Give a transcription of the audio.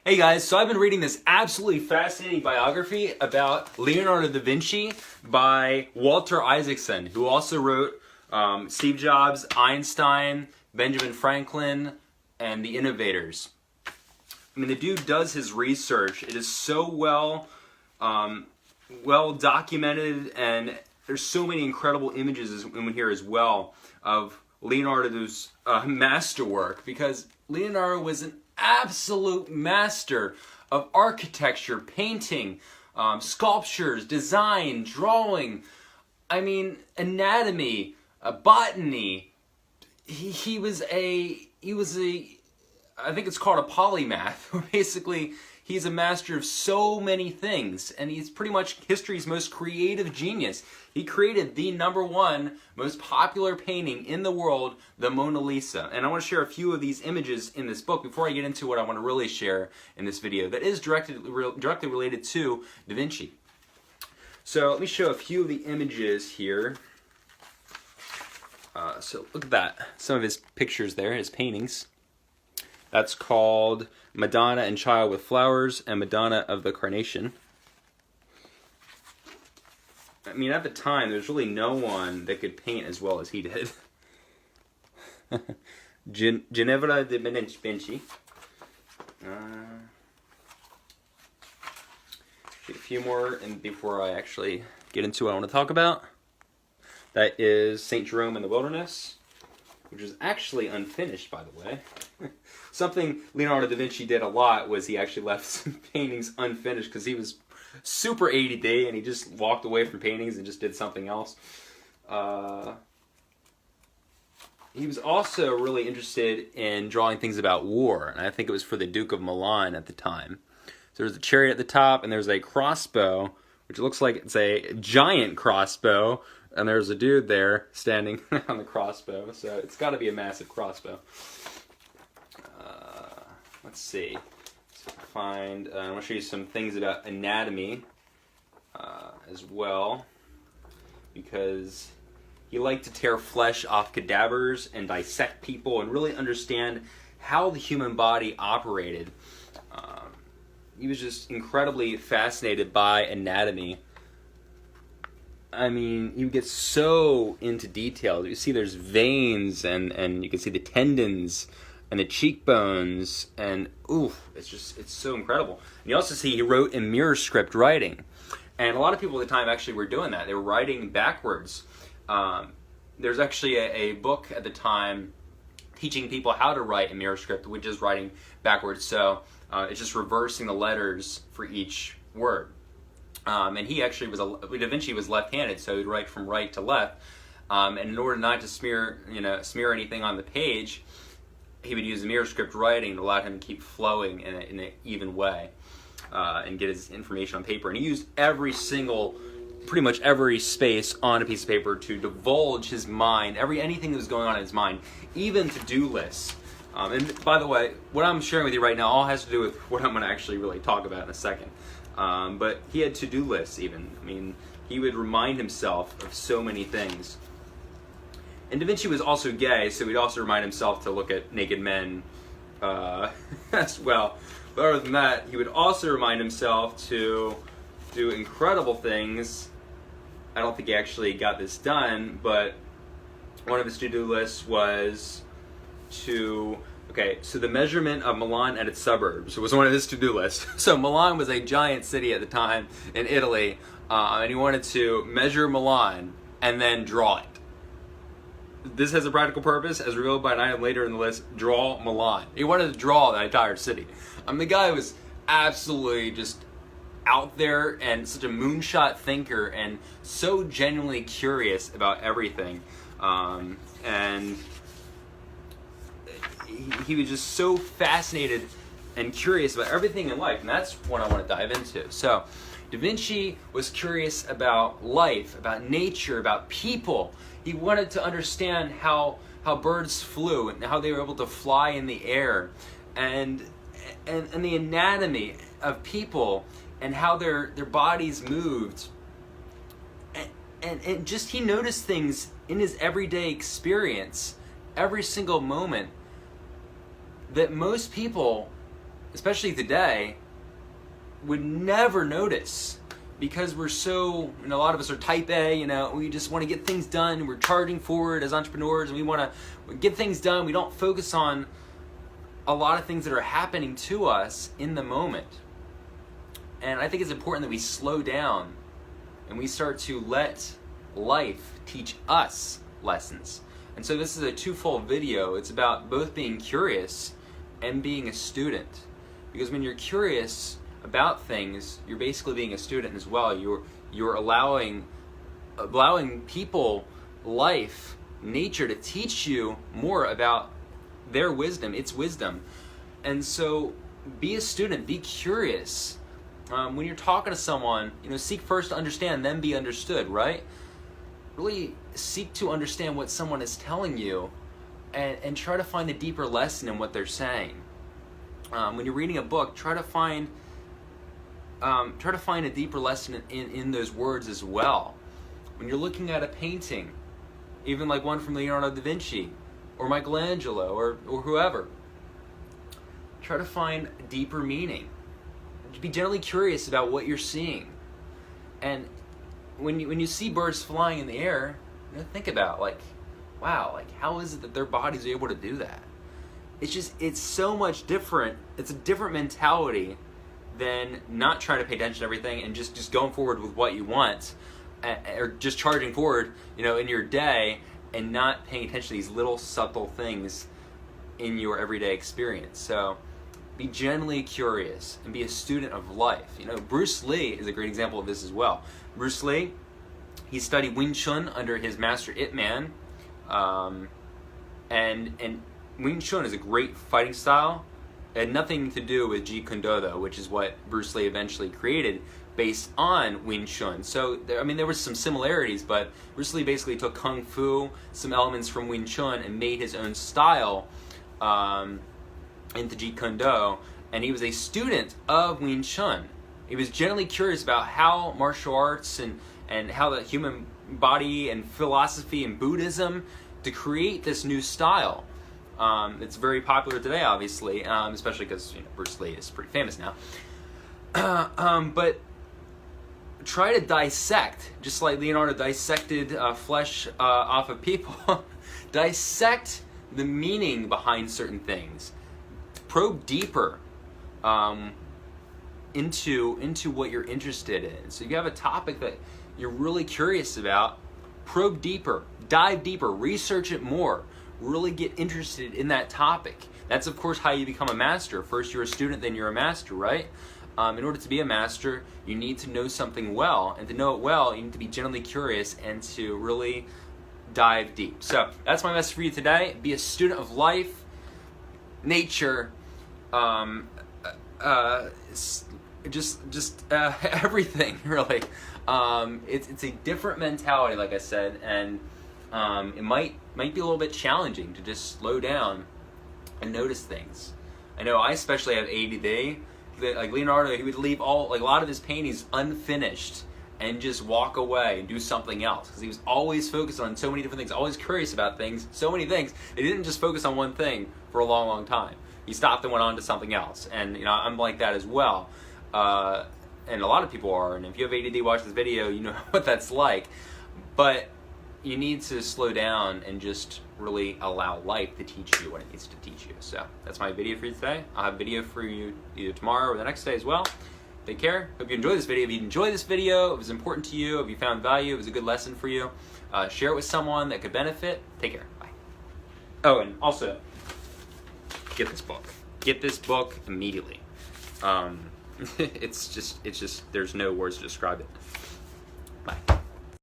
Hey guys, so I've been reading this absolutely fascinating biography about Leonardo da Vinci by Walter Isaacson, who also wrote Steve Jobs, Einstein, Benjamin Franklin, and The Innovators. I mean, the dude does his research. It is so well documented, and there's so many incredible images in here as well of Leonardo's masterwork, because Leonardo was an absolute master of architecture, painting, sculptures, design, drawing, I mean, anatomy, botany. He was a, I think it's called a polymath. Basically, he's a master of so many things, and he's pretty much history's most creative genius. He created the #1 most popular painting in the world, the Mona Lisa. And I want to share a few of these images in this book before I get into what I want to really share in this video that is directly related to Da Vinci. So let me show a few of the images here. So look at that. Some of his pictures there, his paintings. That's called Madonna and Child with Flowers and Madonna of the Carnation. I mean, at the time, there's really no one that could paint as well as he did. Ginevra de Vinci. A few more and before I actually get into what I want to talk about. That is St. Jerome in the Wilderness, which is actually unfinished, by the way. Something Leonardo da Vinci did a lot was he actually left some paintings unfinished because he was super ADD and he just walked away from paintings and just did something else. He was also really interested in drawing things about war, and I think it was for the Duke of Milan at the time. So there's a chariot at the top, and there's a crossbow, which looks like it's a giant crossbow, and there's a dude there standing on the crossbow, so it's got to be a massive crossbow. Let's see. I want to show you some things about anatomy as well, because he liked to tear flesh off cadavers and dissect people and really understand how the human body operated. He was just incredibly fascinated by anatomy. I mean, you get so into detail. You see there's veins and you can see the tendons and the cheekbones, and it's so incredible. And you also see he wrote in mirror script writing, and a lot of people at the time actually were doing that. They were writing backwards. There's actually a book at the time teaching people how to write in mirror script, which is writing backwards. So it's just reversing the letters for each word. And he actually Da Vinci was left-handed, so he'd write from right to left. And in order not to smear anything on the page, he would use the mirror script writing to allow him to keep flowing in an even way and get his information on paper. And he used pretty much every space on a piece of paper to divulge his mind, anything that was going on in his mind, even to-do lists. And by the way, what I'm sharing with you right now all has to do with what I'm going to actually really talk about in a second. But he had to-do lists even. I mean, he would remind himself of so many things. And Da Vinci was also gay, so he'd also remind himself to look at naked men as well. But other than that, he would also remind himself to do incredible things. I don't think he actually got this done, but one of his to-do lists was so the measurement of Milan and its suburbs was one of his to-do lists. So Milan was a giant city at the time in Italy, and he wanted to measure Milan and then draw it. This has a practical purpose, as revealed by an item later in the list, draw Milan. He wanted to draw the entire city. The guy was absolutely just out there and such a moonshot thinker and so genuinely curious about everything. And he was just so fascinated and curious about everything in life, and that's what I want to dive into. So, Da Vinci was curious about life, about nature, about people. He wanted to understand how birds flew and how they were able to fly in the air, and the anatomy of people and how their bodies moved. And just he noticed things in his everyday experience, every single moment, that most people especially today, would never notice, because we're so, a lot of us are type A, we just want to get things done. We're charging forward as entrepreneurs, and we want to get things done. We don't focus on a lot of things that are happening to us in the moment. And I think it's important that we slow down and we start to let life teach us lessons. And so this is a twofold video. It's about both being curious and being a student. Because when you're curious about things, you're basically being a student as well. You're allowing people, life, nature to teach you more about their wisdom, its wisdom. And so be a student, be curious. When you're talking to someone, seek first to understand, then be understood, right? Really seek to understand what someone is telling you, and try to find the deeper lesson in what they're saying. When you're reading a book, try to find a deeper lesson in those words as well. When you're looking at a painting, even like one from Leonardo da Vinci or Michelangelo or whoever, try to find deeper meaning. Be generally curious about what you're seeing. And when you see birds flying in the air, think about wow, how is it that their bodies are able to do that? It's so much different. It's a different mentality than not trying to pay attention to everything and just going forward with what you want, or just charging forward, in your day, and not paying attention to these little subtle things in your everyday experience. So be genuinely curious and be a student of life. Bruce Lee is a great example of this as well. Bruce Lee, he studied Wing Chun under his master Ip Man, and Wing Chun is a great fighting style. It had nothing to do with Jeet Kune Do, though, which is what Bruce Lee eventually created based on Wing Chun. So there were some similarities, but Bruce Lee basically took Kung Fu, some elements from Wing Chun, and made his own style into Jeet Kune Do, and he was a student of Wing Chun. He was generally curious about how martial arts and how the human body and philosophy and Buddhism to create this new style. It's very popular today, obviously, especially because Bruce Lee is pretty famous now. But try to dissect, just like Leonardo dissected flesh off of people. Dissect the meaning behind certain things. Probe deeper into what you're interested in. So if you have a topic that you're really curious about, probe deeper, dive deeper, research it more, really get interested in that topic. That's, of course, how you become a master. First you're a student, then you're a master, right? In order to be a master, you need to know something well, and to know it well, you need to be genuinely curious and to really dive deep. So that's my message for you today. Be a student of life, nature, everything, really. It's a different mentality, like I said, and it might be a little bit challenging to just slow down and notice things. I know I especially have ADD. Like Leonardo, he would leave a lot of his paintings unfinished and just walk away and do something else, because he was always focused on so many different things, always curious about things, so many things. He didn't just focus on one thing for a long, long time. He stopped and went on to something else, and I'm like that as well. And a lot of people are, and if you have ADD, watch this video, you know what that's like. But you need to slow down and just really allow life to teach you what it needs to teach you. So that's my video for you today. I'll have a video for you either tomorrow or the next day as well. Take care. Hope you enjoyed this video. If you enjoyed this video, it was important to you, if you found value, it was a good lesson for you, share it with someone that could benefit. Take care. Bye. Oh, and also, get this book. Get this book immediately. It's just, there's no words to describe it. Bye.